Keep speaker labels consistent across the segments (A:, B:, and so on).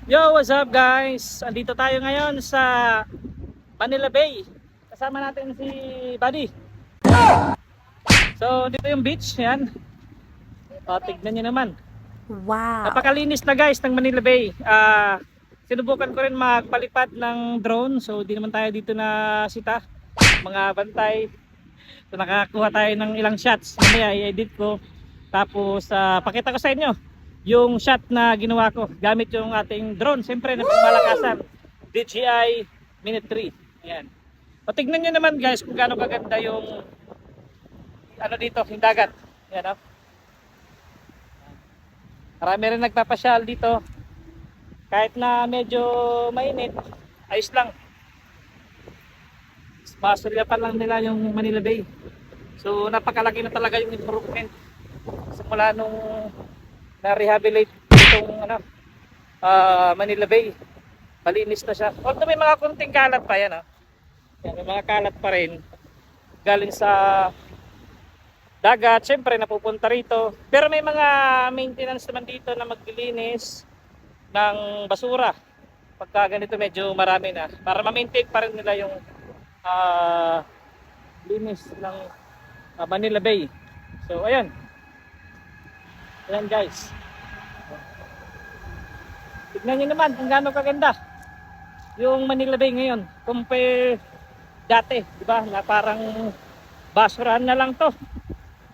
A: Yo, what's up guys? Andito tayo ngayon sa Manila Bay. Kasama natin si Buddy. So, dito yung beach, yan. O, tignan nyo naman.
B: Wow.
A: Napakalinis na guys ng Manila Bay. Sinubukan ko rin magpalipad ng drone. So, di naman tayo dito na sita. Mga bantay. So, nakakuha tayo ng ilang shots. Mamaya i-edit ko. Tapos, pakita ko sa inyo yung shot na ginawa ko gamit yung ating drone, siyempre na pangmalakasan, DJI Mini 3. Ayan. O tignan nyo naman guys kung gaano kaganda yung ano dito, yung dagat. Ayan, oh. Marami rin nagpapasyal dito. Kahit na medyo mainit, ayos lang. Masulyapan lang nila yung Manila Bay. So napakalaki na talaga yung improvement simula nung na-rehabilitate itong Manila Bay. Malinis na siya. Although may mga kunting kalat pa yan. Yan, may mga kalat pa rin. Galing sa dagat. Siyempre napupunta rito. Pero may mga maintenance naman dito na maglilinis ng basura. Pagka ganito medyo marami na. Para ma-maintain pa rin nila yung linis ng Manila Bay. So ayan. Ayan guys. Tignan nyo naman kung gaano kaganda yung Manila Bay ngayon compare dati, di ba? Na parang basurahan na lang to.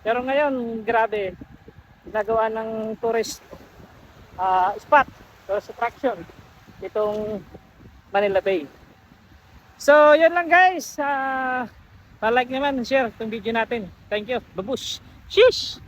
A: Pero ngayon, grabe. Ginagawa ng tourist spot, tourist attraction itong Manila Bay. So, yun lang guys. Pa-like naman, share itong video natin. Thank you. Babush. Sheesh!